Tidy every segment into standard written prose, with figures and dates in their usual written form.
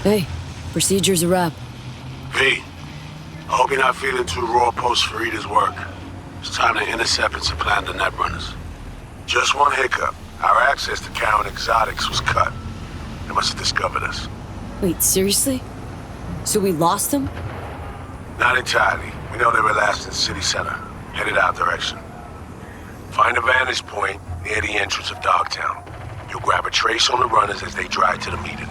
Hey, procedure's a wrap. V, I hope you're not feeling too raw post Farida's work. It's time to intercept and supplant the netrunners. Just one hiccup. Our access to Karen Exotics was cut. They must have discovered us. Wait, seriously? So we lost them? Not entirely. We know they were last in the city center, headed our direction. Find a vantage point near the entrance of Dogtown. You'll grab a trace on the runners as they drive to the meeting.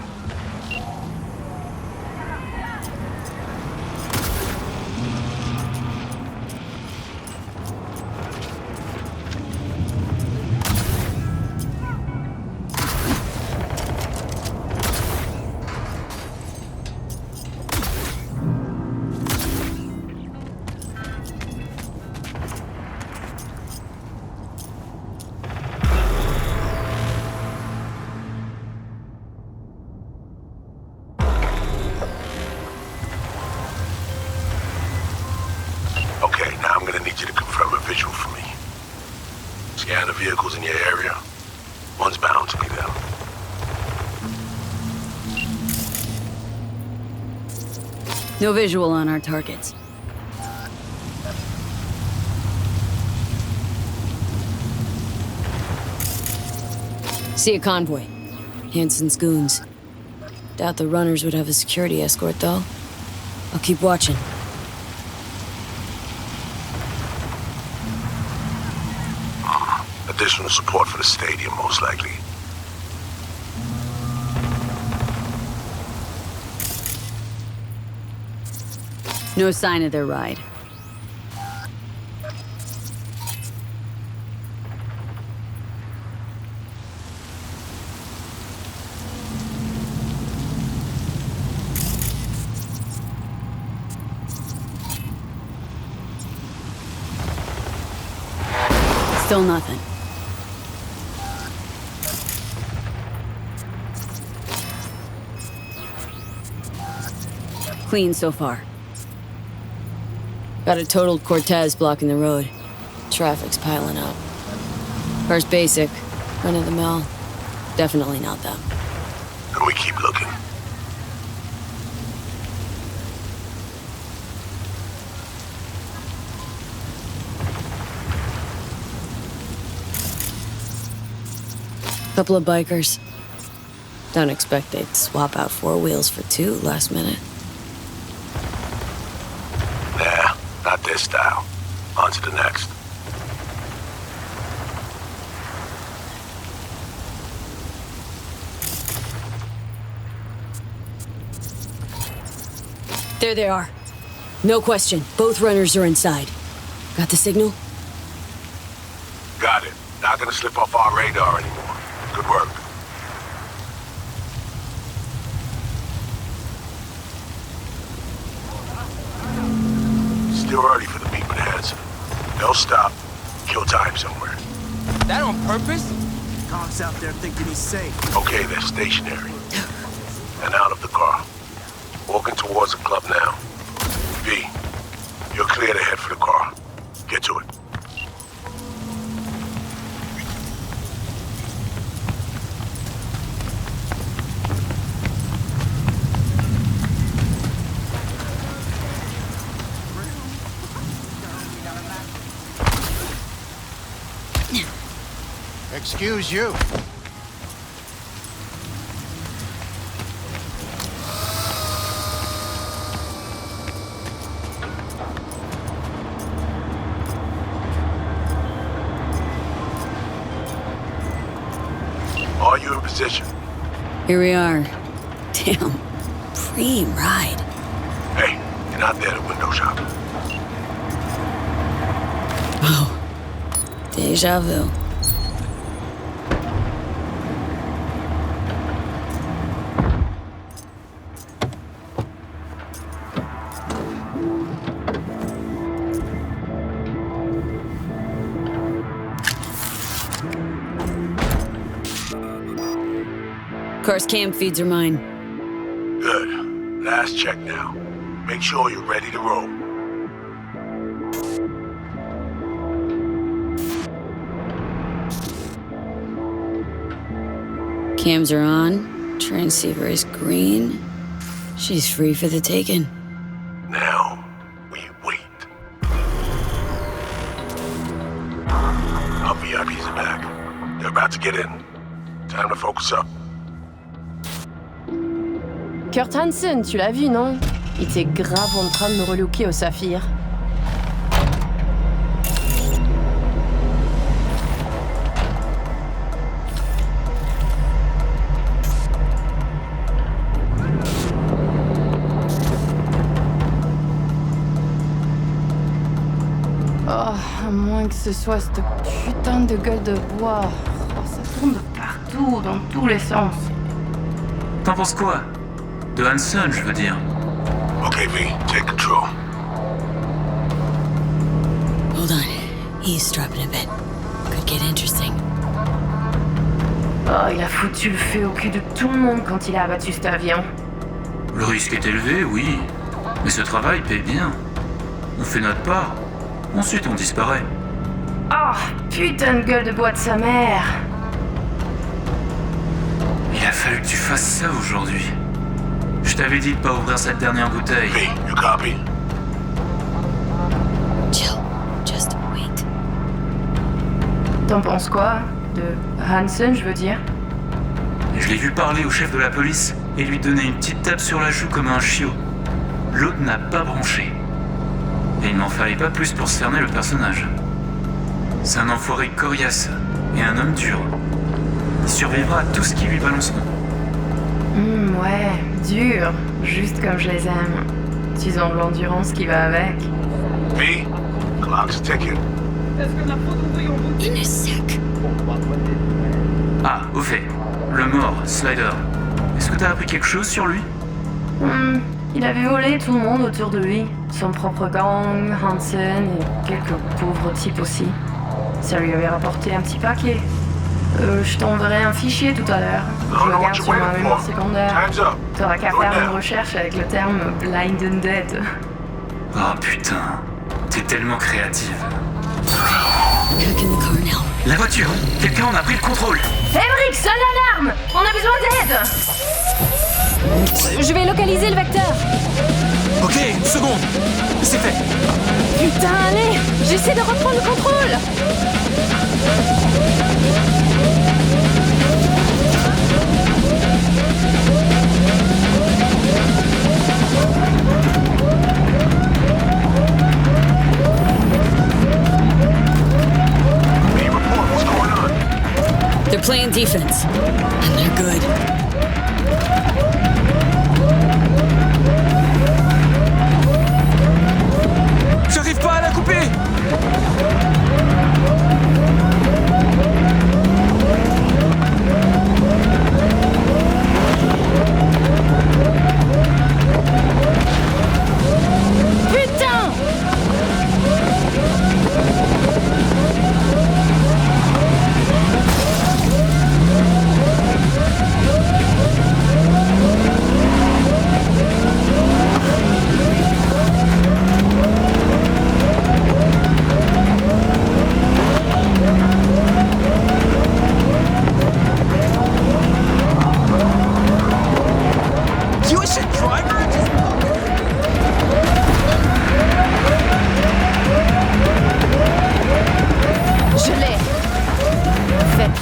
Okay, now I'm gonna need you to confirm a visual for me. Scan the vehicles in your area. One's bound to be there. No visual on our targets. See a convoy. Hansen's goons. Doubt the runners would have a security escort, though. I'll keep watching. Additional support for the stadium, most likely. No sign of their ride. Still nothing. Clean so far. Got a totaled Cortez blocking the road. Traffic's piling up. First basic, run of the mill. Definitely not them. And we keep looking. Couple of bikers. Don't expect they'd swap out 4 wheels for 2 last minute. Nah, not this style. On to the next. There they are. No question, both runners are inside. Got the signal? Got it. Not gonna slip off our radar anymore. Good work. Still early for the meet with Hansen. They'll stop, kill time somewhere. That on purpose? Cops out there thinking he's safe. Okay, they're stationary. And out of the car. Walking towards the club now. V, you're clear to head for the car. Get to it. Excuse you. Are you in position? Here we are. Damn, preem ride. Hey, you're not there to window shop. Oh, deja vu. Car's cam feeds are mine. Good. Last check now. Make sure you're ready to roll. Cams are on. Transceiver is green. She's free for the taking. Now, we wait. Our VIPs are back. They're about to get in. Time to focus up. Kurt Hansen, tu l'as vu, non? Il était grave en train de me relooker au saphir. Oh, à moins que ce soit cette putain de gueule de bois. Oh, ça tourne de partout, dans tous les sens. T'en penses quoi? De Hansen, je veux dire. Okay, V, take control. Hold on. Eavesdropping a bit. Could get interesting. Oh, il a foutu le feu au cul de tout le monde quand il a abattu cet avion. Le risque est élevé, oui. Mais ce travail paie bien. On fait notre part. Ensuite, on disparaît. Oh, putain de gueule de bois de sa mère. Il a fallu que tu fasses ça aujourd'hui. Je t'avais dit de pas ouvrir cette dernière bouteille. V, you copy? Chill. Just wait. T'en penses quoi? De Hansen, je veux dire. Je l'ai vu parler au chef de la police et lui donner une petite tape sur la joue comme un chiot. L'autre n'a pas bronché. Et il n'en fallait pas plus pour cerner le personnage. C'est un enfoiré coriace et un homme dur. Il survivra à tout ce qui lui balanceront. Ouais, dur. Juste comme je les aime. Ils ont de l'endurance qui va avec. V, clock's ticking. In a sec. Ah, au fait, le mort, Slider. Est-ce que t'as appris quelque chose sur lui? Il avait volé tout le monde autour de lui. Son propre gang, Hansen et quelques pauvres types aussi. Ça lui avait rapporté un petit paquet. Je t'enverrai un fichier tout à l'heure. Je le garde sur ma mémoire secondaire. Time's up. T'auras qu'à faire une recherche avec le terme Blind and Dead. Oh putain, t'es tellement créative. Back in the car now. La voiture, quelqu'un en a pris le contrôle. Emmerich, sonne l'alarme! On a besoin d'aide! Je vais localiser le vecteur. Ok, une seconde. C'est fait. Putain, allez! J'essaie de reprendre le contrôle! V, report, what's going on? They're playing defense. And they're good. J'arrive pas à la couper. Putain! You should driver. Je l'ai! Fait.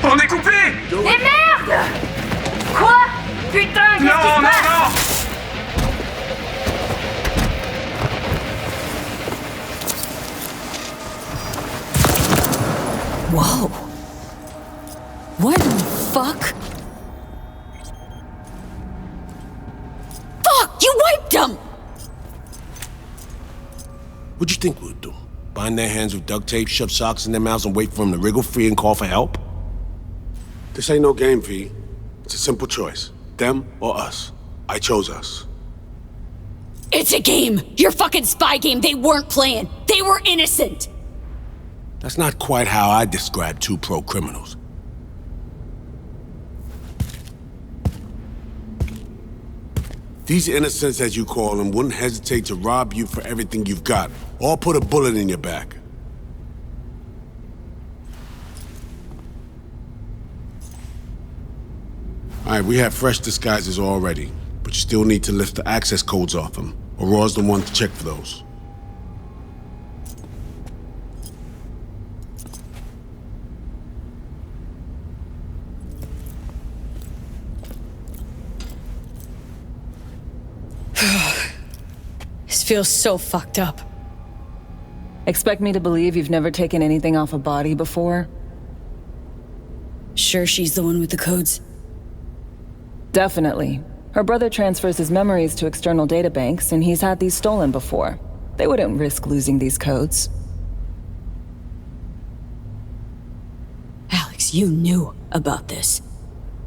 On est coupé! Et merde! Quoi? Putain, qu'est-ce qui Non, se non, passe? non! Whoa. What the fuck? Fuck! You wiped them! What'd you think we'd do? Bind their hands with duct tape, shove socks in their mouths, and wait for them to wriggle free and call for help? This ain't no game, V. It's a simple choice. Them or us. I chose us. It's a game! Your fucking spy game! They weren't playing! They were innocent! That's not quite how I describe two pro-criminals. These innocents, as you call them, wouldn't hesitate to rob you for everything you've got, or put a bullet in your back. Alright, we have fresh disguises already, but you still need to lift the access codes off them. Aurora's the one to check for those. This feels so fucked up. Expect me to believe you've never taken anything off a body before? Sure she's the one with the codes? Definitely. Her brother transfers his memories to external databanks, and he's had these stolen before. They wouldn't risk losing these codes. Alex, you knew about this.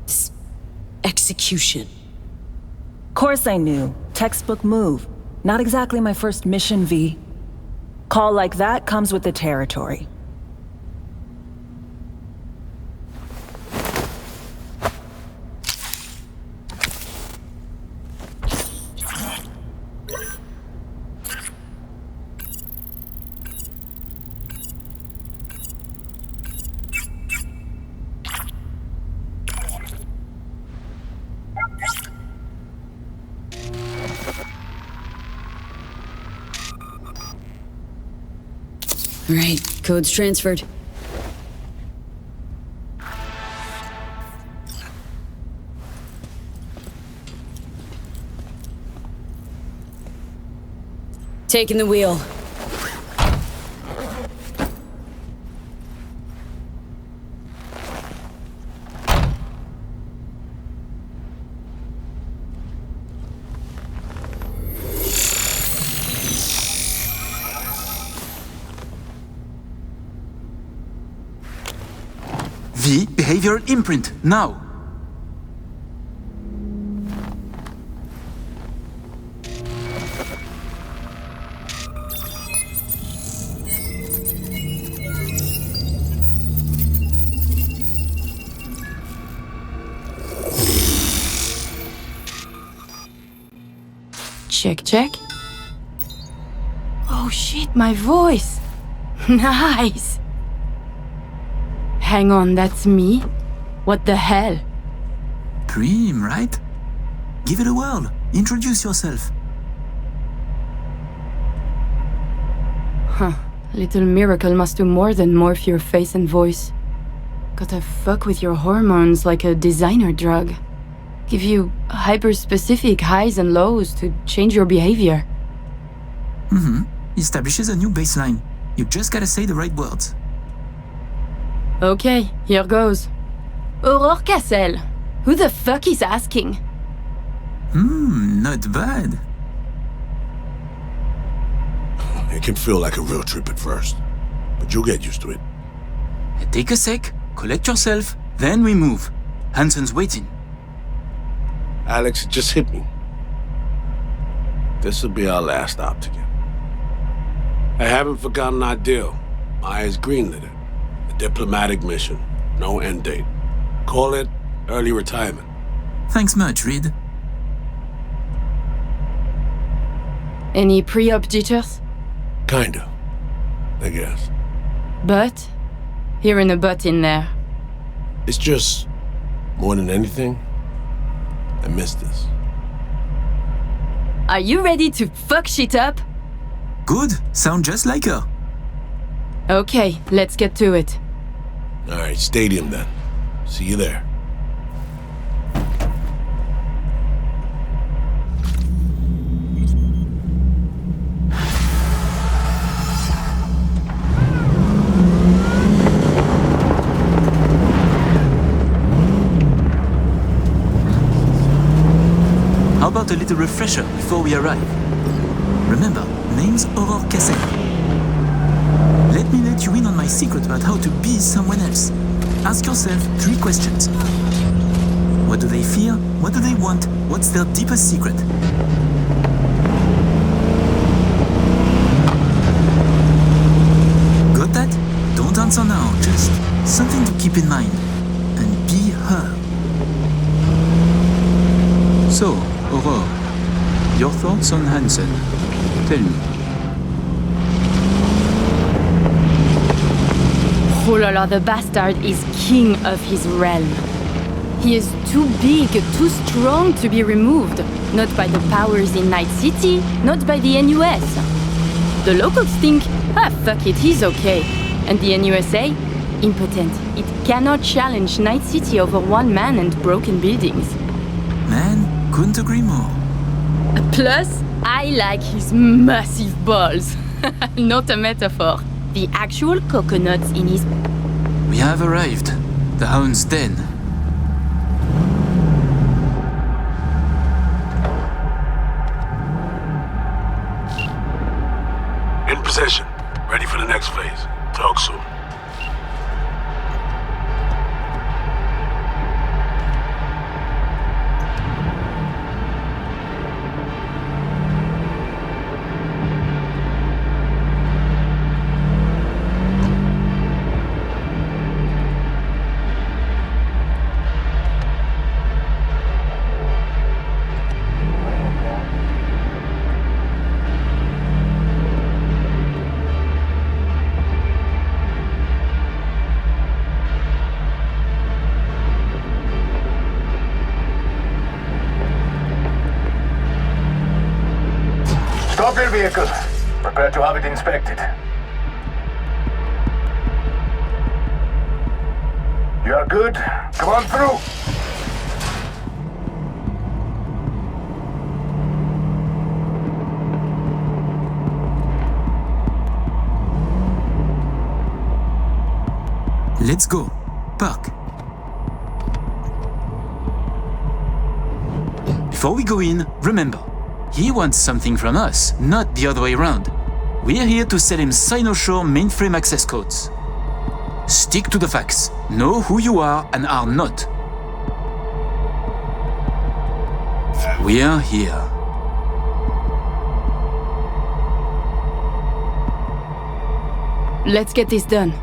This execution. Course I knew. Textbook move. Not exactly my first mission, V. Call like that comes with the territory. All right, code's transferred. Taking the wheel. V, behavioral imprint, now! Check, check. Oh shit, my voice! Nice! Hang on, that's me? What the hell? Prim, right? Give it a whirl. Introduce yourself. Huh. Little miracle must do more than morph your face and voice. Gotta fuck with your hormones like a designer drug. Give you hyper-specific highs and lows to change your behavior. Establishes a new baseline. You just gotta say the right words. Okay, here goes. Aurore Cassel. Who the fuck is asking? Not bad. It can feel like a real trip at first, but you'll get used to it. Take a sec, collect yourself, then we move. Hansen's waiting. Alex, it just hit me. This'll be our last stop together. I haven't forgotten our deal. Maya's greenlit it. A diplomatic mission. No end date. Call it early retirement. Thanks much, Reed. Any pre-op jitters? Kinda, I guess. But? Hearing a but in there. It's just, more than anything, I miss this. Are you ready to fuck shit up? Good, sound just like her. Okay, let's get to it. Alright, stadium then. See you there. How about a little refresher before we arrive? Remember, name's Aurore Cassel. Let me let you in on my secret about how to be someone else. Ask yourself 3 questions. What do they fear? What do they want? What's their deepest secret? Got that? Don't answer now, just something to keep in mind. And be her. So, Aurore, your thoughts on Hansen? Tell me. Oh la la, the bastard is king of his realm. He is too big, too strong to be removed. Not by the powers in Night City, not by the NUS. The locals think, fuck it, he's okay. And the NUSA? Impotent. It cannot challenge Night City over one man and broken buildings. Man, couldn't agree more. Plus, I like his massive balls. Not a metaphor. The actual coconuts in his... We have arrived. The Hound's den. In position. Ready for the next phase. Talk soon. Stop your vehicle. Prepare to have it inspected. You are good? Come on through. Let's go. Park. Before we go in, remember, he wants something from us, not the other way around. We're here to sell him Cynosure mainframe access codes. Stick to the facts. Know who you are and are not. We are here. Let's get this done.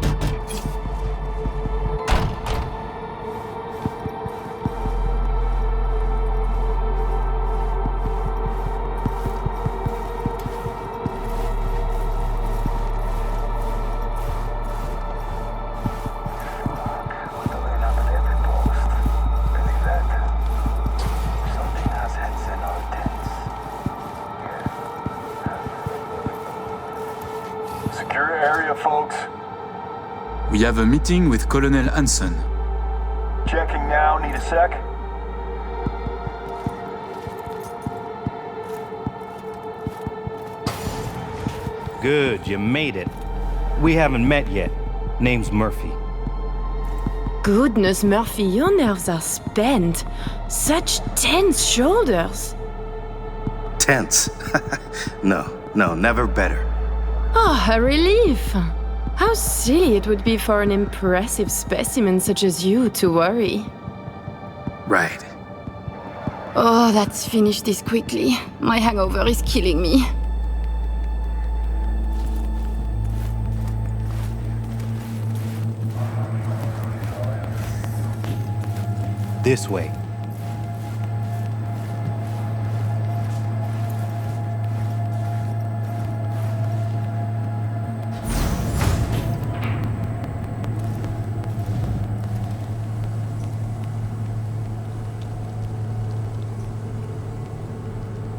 Secure area, folks. We have a meeting with Colonel Hanson. Checking now. Need a sec? Good, you made it. We haven't met yet. Name's Murphy. Goodness, Murphy, your nerves are spent. Such tense shoulders. Tense. No, never better. Oh, a relief. How silly it would be for an impressive specimen such as you to worry. Right. Oh, let's finish this quickly. My hangover is killing me. This way.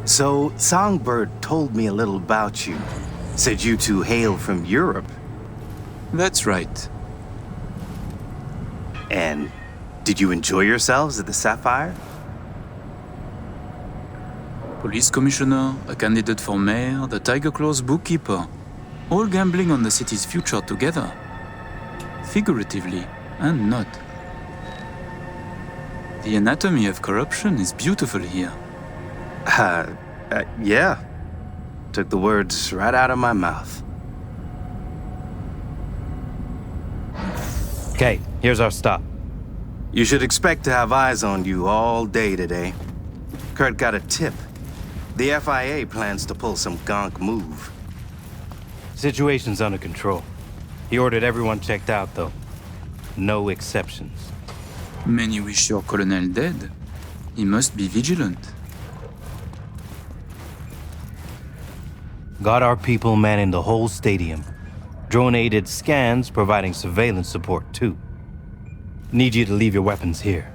So, Songbird told me a little about you. Said you two hail from Europe. That's right. And did you enjoy yourselves at the Sapphire? Police commissioner, a candidate for mayor, the Tiger Claw's bookkeeper. All gambling on the city's future together. Figuratively and not. The anatomy of corruption is beautiful here. Yeah. Took the words right out of my mouth. Okay, here's our stop. You should expect to have eyes on you all day today. Kurt got a tip. The FIA plans to pull some gonk move. Situation's under control. He ordered everyone checked out, though. No exceptions. Many wish your colonel dead. He must be vigilant. Got our people manning the whole stadium. Drone-aided scans providing surveillance support, too. Need you to leave your weapons here.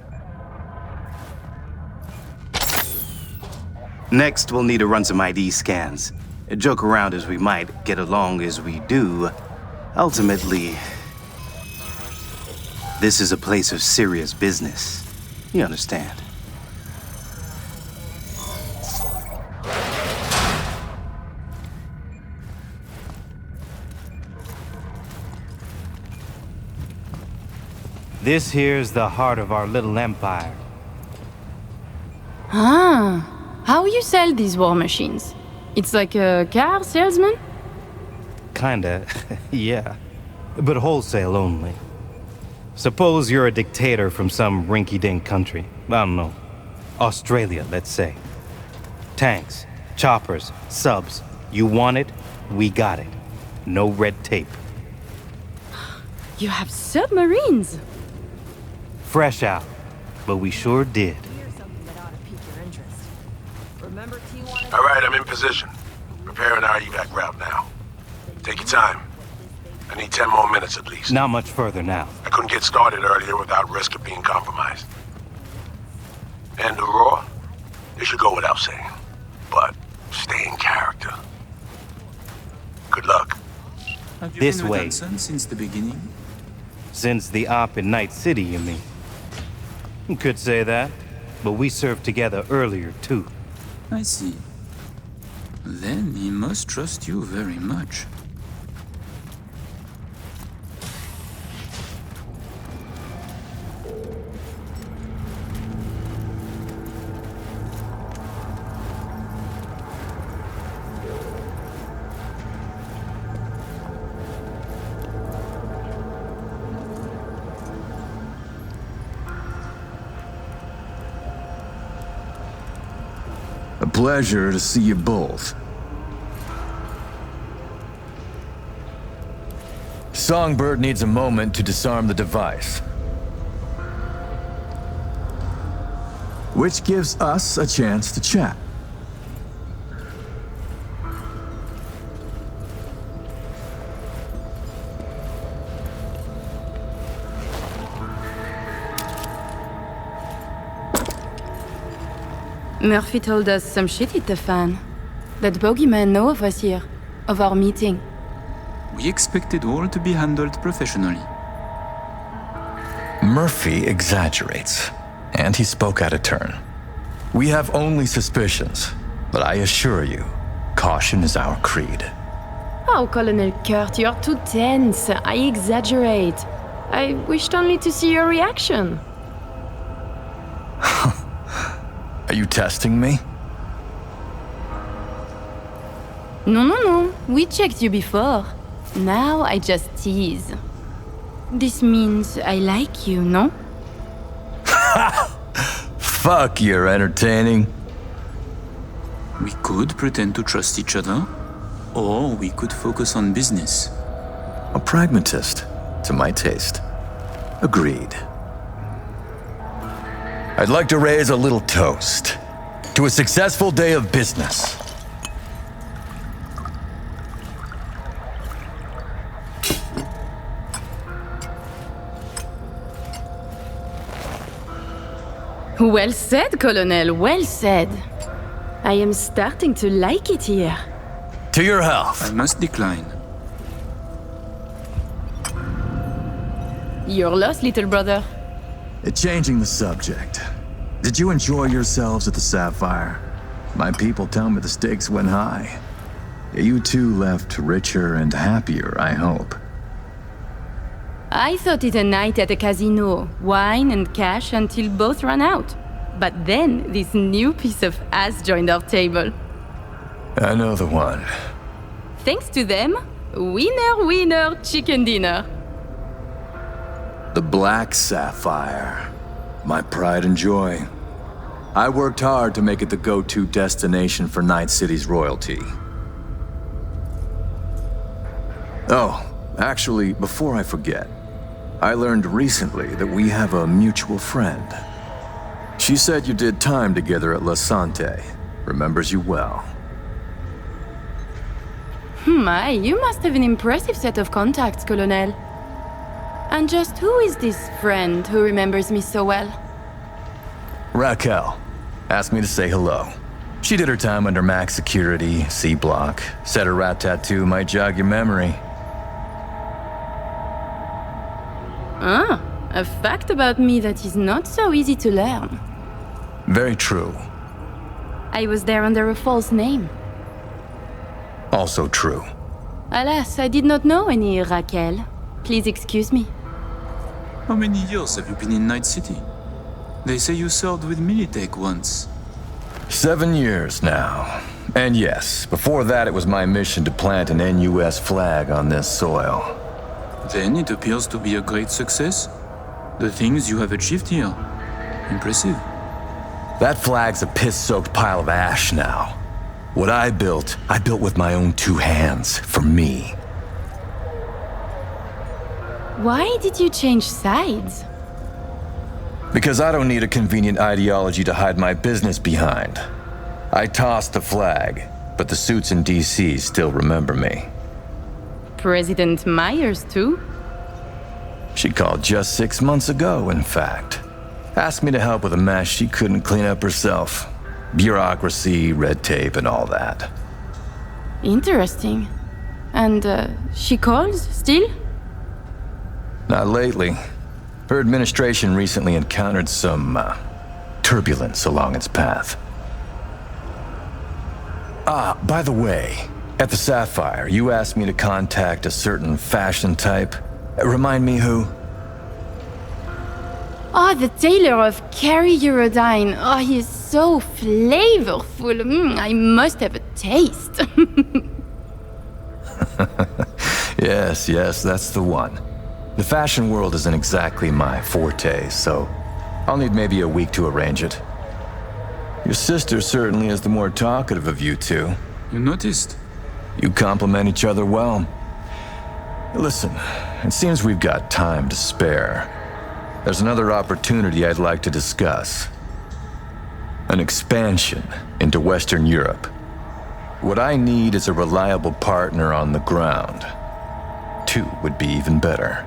Next, we'll need to run some ID scans. Joke around as we might, get along as we do. Ultimately, this is a place of serious business. You understand? This here's the heart of our little empire. Ah, how you sell these war machines? It's like a car salesman? Kinda, yeah. But wholesale only. Suppose you're a dictator from some rinky-dink country. I don't know. Australia, let's say. Tanks, choppers, subs. You want it, we got it. No red tape. You have submarines? Fresh out, but we sure did. All right, I'm in position. Preparing our evac route now. Take your time. I need 10 more minutes at least. Not much further now. I couldn't get started earlier without risk of being compromised. And the raw? It should go without saying. But stay in character. Good luck. Have you This been with way. Hansen since the beginning? Since the op in Night City, you mean? You could say that, but we served together earlier, too. I see. Then he must trust you very much. A pleasure to see you both. Songbird needs a moment to disarm the device. Which gives us a chance to chat. Murphy told us some shit hit the fan. That bogeyman know of us here, of our meeting. We expected all to be handled professionally. Murphy exaggerates, and he spoke out of turn. We have only suspicions, but I assure you, caution is our creed. Oh, Colonel Kurt, you're too tense. I exaggerate. I wished only to see your reaction. Are you testing me? No. We checked you before. Now I just tease. This means I like you, no? Fuck, you're entertaining. We could pretend to trust each other, or we could focus on business. A pragmatist, to my taste. Agreed. I'd like to raise a little toast to a successful day of business. Well said, Colonel, well said. I am starting to like it here. To your health. I must decline. You're lost, little brother. Changing the subject. Did you enjoy yourselves at the Sapphire? My people tell me the stakes went high. You two left richer and happier, I hope. I thought it a night at a casino, wine and cash until both ran out. But then this new piece of ass joined our table. I know the one. Thanks to them, winner, chicken dinner. The Black Sapphire. My pride and joy. I worked hard to make it the go-to destination for Night City's royalty. Oh, actually, before I forget, I learned recently that we have a mutual friend. She said you did time together at La Sante. Remembers you well. My, you must have an impressive set of contacts, Colonel. And just who is this friend who remembers me so well? Raquel asked me to say hello. She did her time under max security, C block. Said her rat tattoo might jog your memory. Ah, a fact about me that is not so easy to learn. Very true. I was there under a false name. Also true. Alas, I did not know any Raquel. Please excuse me. How many years have you been in Night City? They say you served with Militech once. 7 years now. And yes, before that it was my mission to plant an NUS flag on this soil. Then it appears to be a great success. The things you have achieved here. Impressive. That flag's a piss-soaked pile of ash now. What I built with my own 2 hands, for me. Why did you change sides? Because I don't need a convenient ideology to hide my business behind. I tossed the flag, but the suits in DC still remember me. President Myers, too? She called just 6 months ago, in fact. Asked me to help with a mess she couldn't clean up herself. Bureaucracy, red tape, and all that. Interesting. And, she calls, still? Not lately. Her administration recently encountered some, turbulence along its path. Ah, by the way, at the Sapphire, you asked me to contact a certain fashion type. Remind me who? Oh, the tailor of Carrie Eurodyne. Oh, he is so flavorful. I must have a taste. Yes, that's the one. The fashion world isn't exactly my forte, so I'll need maybe a week to arrange it. Your sister certainly is the more talkative of you two. You noticed? You complement each other well. Listen, it seems we've got time to spare. There's another opportunity I'd like to discuss. An expansion into Western Europe. What I need is a reliable partner on the ground. 2 would be even better.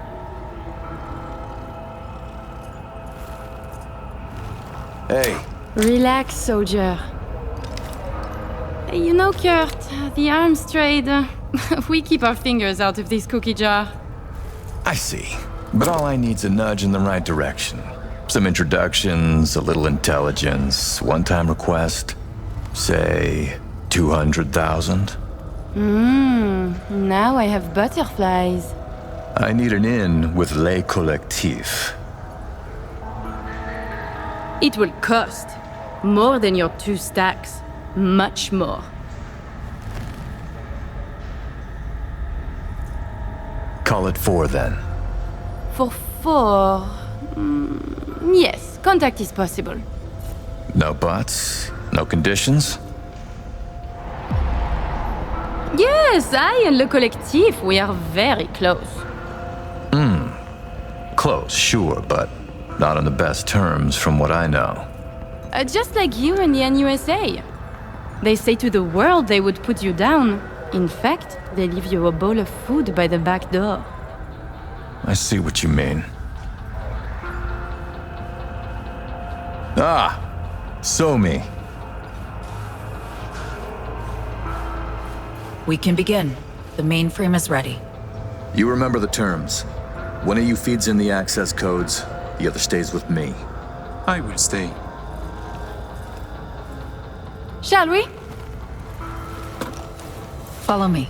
Hey. Relax, soldier. You know, Kurt, the arms trade, we keep our fingers out of this cookie jar. I see. But all I need's a nudge in the right direction. Some introductions, a little intelligence, one-time request. Say, 200,000? Now I have butterflies. I need an in with Les Collectifs. It will cost more than your 2 stacks. Much more. Call it 4 then. For 4... yes, contact is possible. No buts? No conditions? Yes, I and Le Collectif, we are very close. Close, sure, but not on the best terms from what I know. Just like you and the NUSA. They say to the world they would put you down. In fact, they leave you a bowl of food by the back door. I see what you mean. Ah! So me. We can begin. The mainframe is ready. You remember the terms. One of you feeds in the access codes, the other stays with me. I will stay. Shall we? Follow me.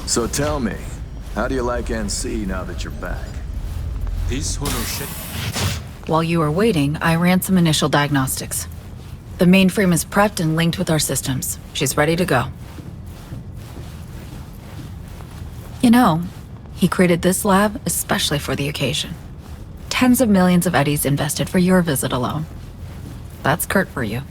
So tell me, how do you like NC now that you're back? This hollow ship. While you were waiting, I ran some initial diagnostics. The mainframe is prepped and linked with our systems. She's ready to go. You know, he created this lab especially for the occasion. Tens of millions of eddies invested for your visit alone. That's Kurt for you.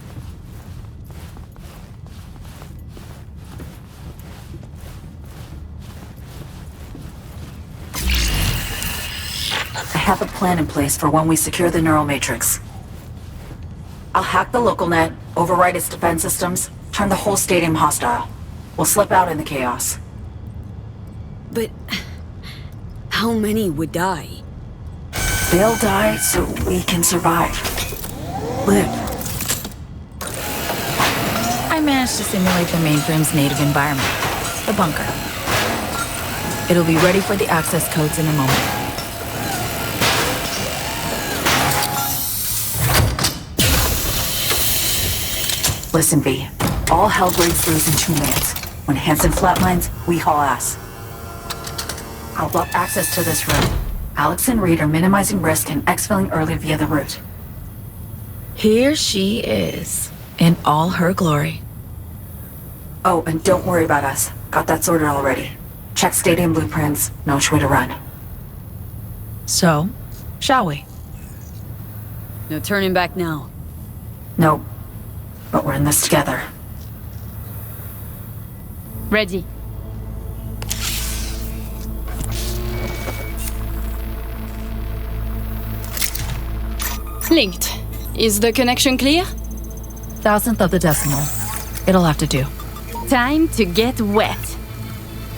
I have a plan in place for when we secure the neural matrix. I'll hack the local net, override its defense systems, turn the whole stadium hostile. We'll slip out in the chaos. But How many would die? They'll die so we can survive. Live. I managed to simulate the mainframe's native environment, the bunker. It'll be ready for the access codes in a moment. Listen, V. All hell breaks loose in 2 minutes. When Hansen flatlines, we haul ass. I'll block access to this room. Alex and Reed are minimizing risk and exfilling early via the route. Here she is, in all her glory. Oh, and don't worry about us. Got that sorted already. Check stadium blueprints, know which way to run. So, shall we? No turning back now. Nope. But we're in this together. Ready. Linked. Is the connection clear? 1,000th of the decimal. It'll have to do. Time to get wet.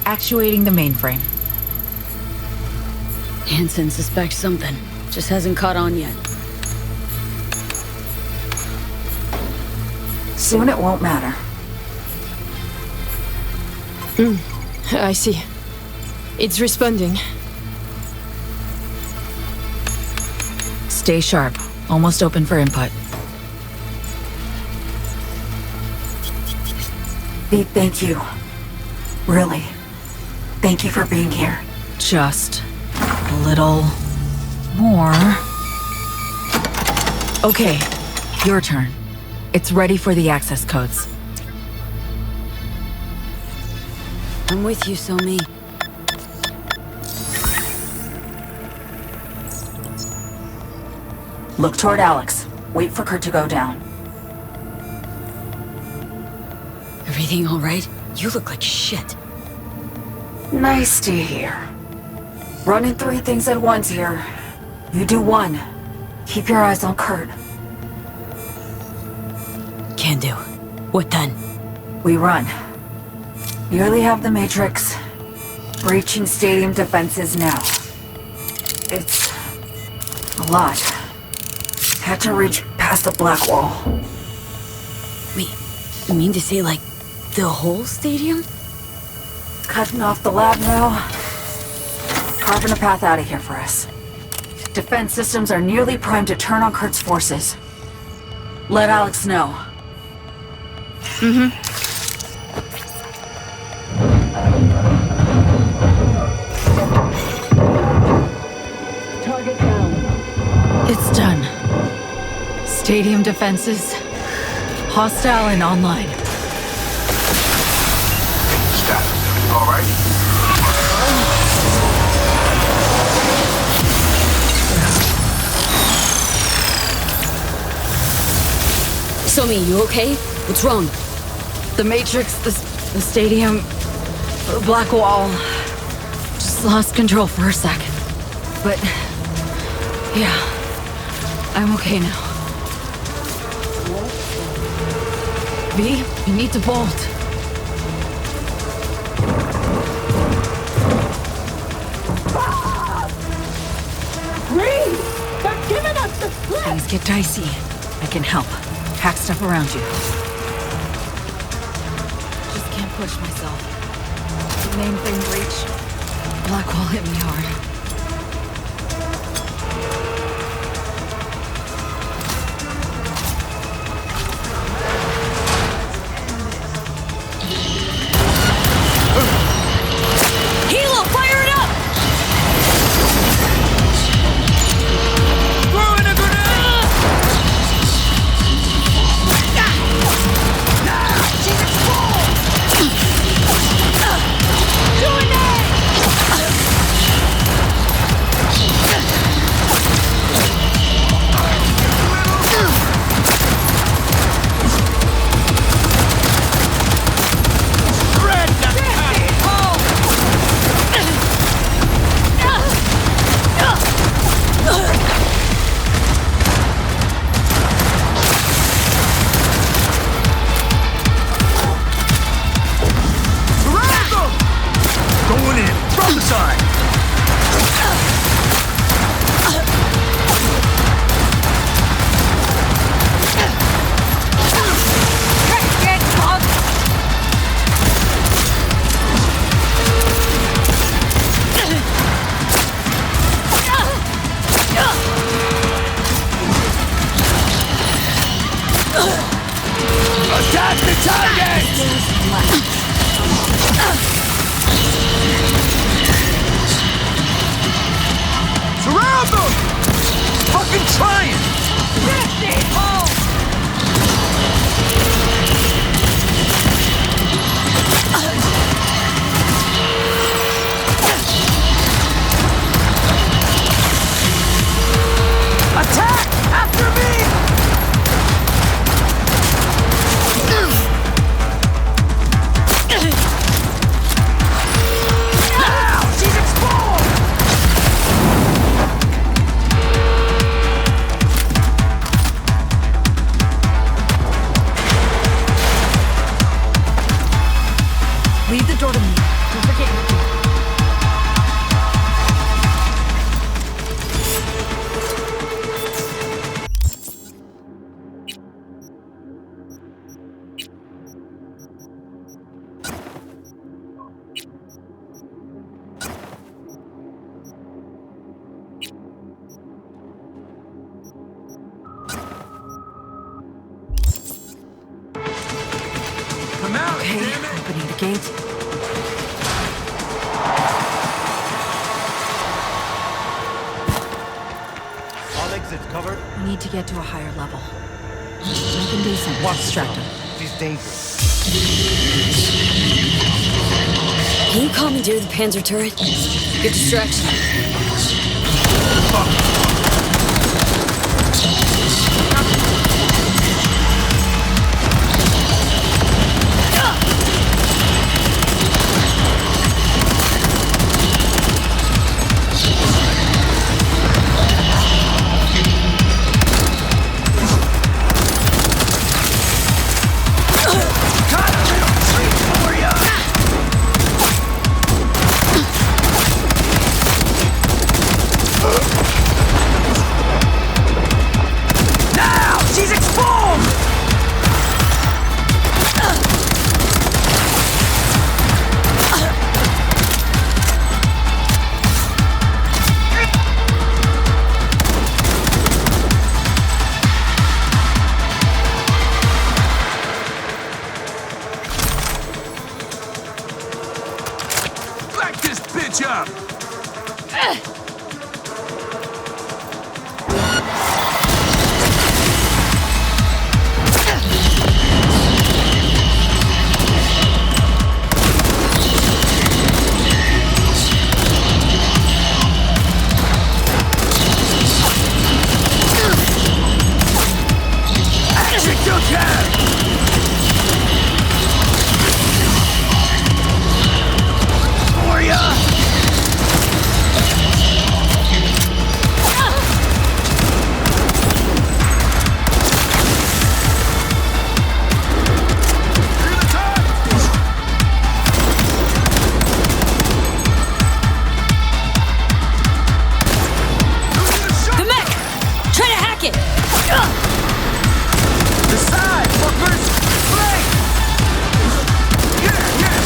Actuating the mainframe. Hansen suspects something. Just hasn't caught on yet. Soon it won't matter. I see. It's responding. Stay sharp. Almost open for input. Pete, thank you. Really. Thank you for being here. Just a little more. Okay, your turn. It's ready for the access codes. I'm with you, Somi. Look toward Alex. Wait for Kurt to go down. Everything all right? You look like shit. Nice to hear. Running 3 things at once here. You do 1. Keep your eyes on Kurt. Can do. What then? We run. Nearly have the Matrix. Breaching stadium defenses now. It's a lot. Had to reach past the black wall. Wait, you mean to say, like, the whole stadium? Cutting off the lab now. Carving a path out of here for us. Defense systems are nearly primed to turn on Kurt's forces. Let Alex know. Target down. It's done. Stadium defenses. Hostile and online. Status, everything all right? Somi, you okay? What's wrong? The Matrix, the stadium, the black wall. Just lost control for a sec. But, yeah, I'm okay now. V, you need to bolt. Things get dicey. I can help. Hack stuff around you. Just can't push myself. The mainframe breach. Black wall hit me hard. Hilo, fire it up! Surround them! Fucking trying! Attack! After me! Now! She's exposed! Leave the door to me. Don't forget your key. Come out, Okay, damn it! opening the gate. All exits covered. We need to get to a higher level. We can do something to distract him. She's dangerous. Can you commandeer the Panzer turret? Good distraction. Now! She's exposed! Back this bitch up! The mech! Try to hack it! Decide, fuckers! Play! Yeah!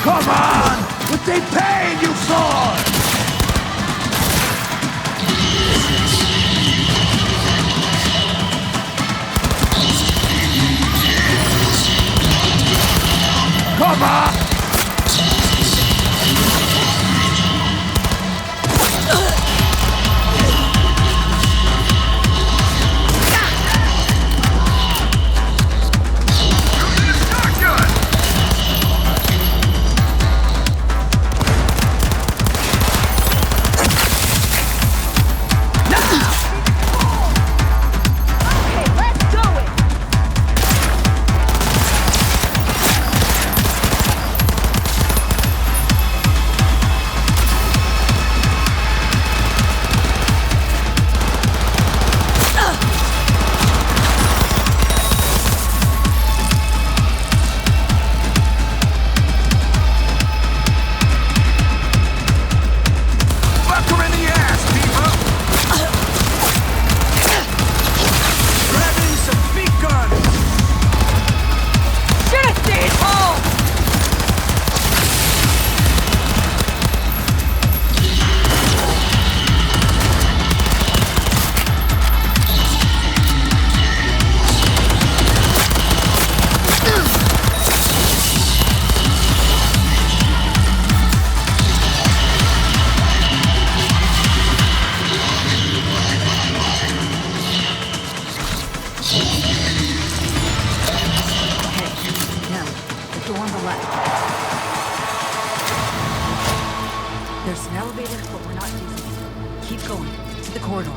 Come on! What they paying you for? Come on! Door on the left. There's an elevator, but we're not using it. Keep going. To the corridor.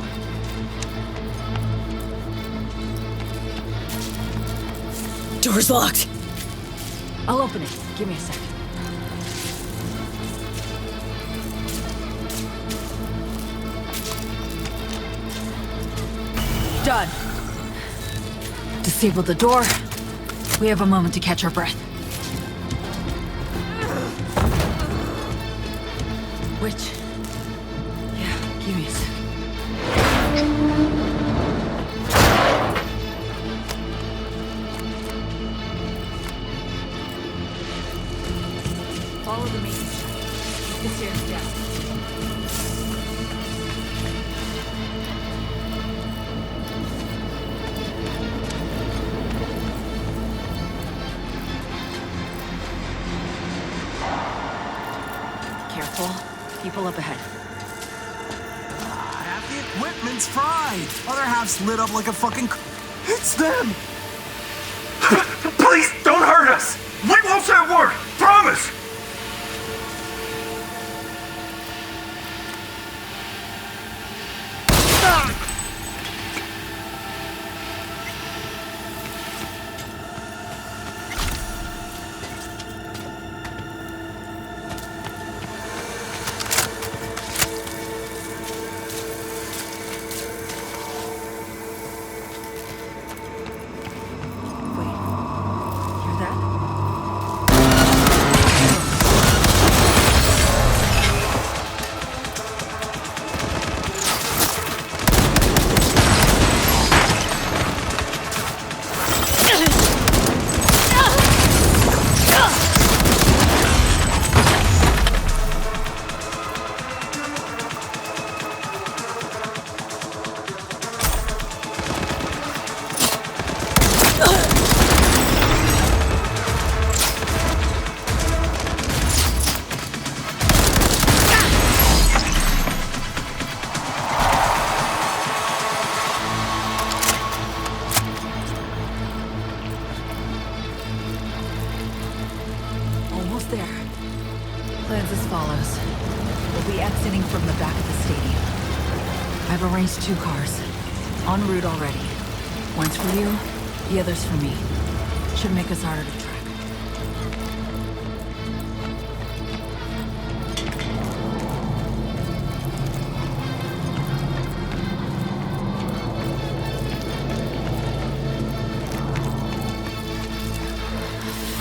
Door's locked. I'll open it. Give me a second. Done. Disable the door. We have a moment to catch our breath. Which? Yeah, give me a second. Follow the main shaft. Keep the stairs down. Careful. People up ahead. Half the equipment's fried. Other half's lit up like a fucking... It's them! Please, don't hurt us! We won't say a word! Promise! Hear that? Almost there. Plans as follows. We'll be exiting from the back of the stadium. I've arranged 2 cars. En route already. One's for you, the other's for me. Should make us harder to track.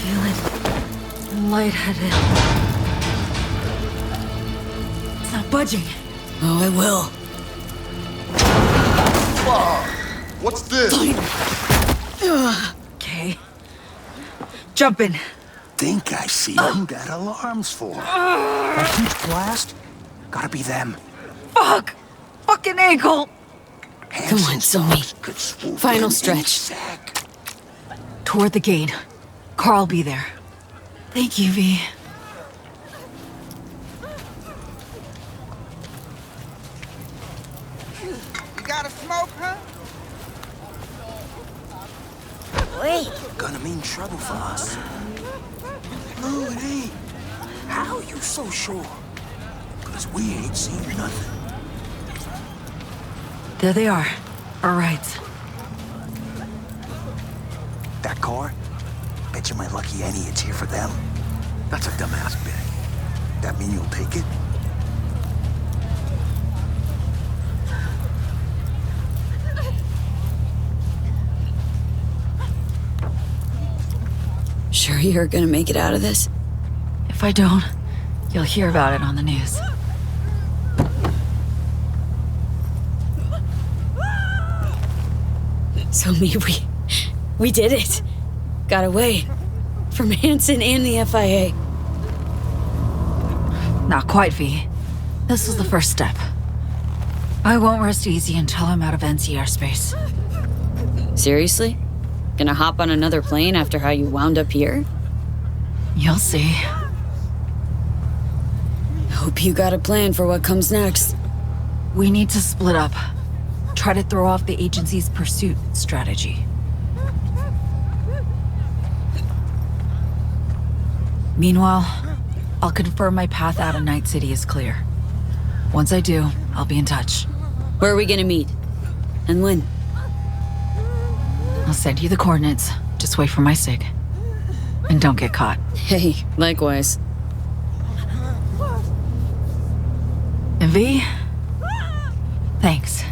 Feeling lightheaded. It's not budging. Oh, it will. What's this? Okay. Jump in. Think I see who that alarm's for. That huge blast? Gotta be them. Fuck! Fucking ankle! Come on, Somi. Final stretch. Toward the gate. Carl'll be there. Thank you, V. You got a smoke, huh? Wait. Gonna mean trouble for us. No, it ain't. How you so sure? Cause we ain't seen nothing. There they are. All right. That car? Bet you my lucky Annie it's here for them. That's a dumbass bet. That mean you'll take it? Sure you're gonna make it out of this? If I don't, you'll hear about it on the news. So we did it. Got away. From Hansen and the FIA. Not quite, V. This was the first step. I won't rest easy until I'm out of NC airspace. Seriously? Gonna hop on another plane after how you wound up here? You'll see. Hope you got a plan for what comes next. We need to split up. Try to throw off the agency's pursuit strategy. Meanwhile, I'll confirm my path out of Night City is clear. Once I do, I'll be in touch. Where are we gonna meet? And when? I'll send you the coordinates. Just wait for my sig. And don't get caught. Hey, likewise. And V? Thanks.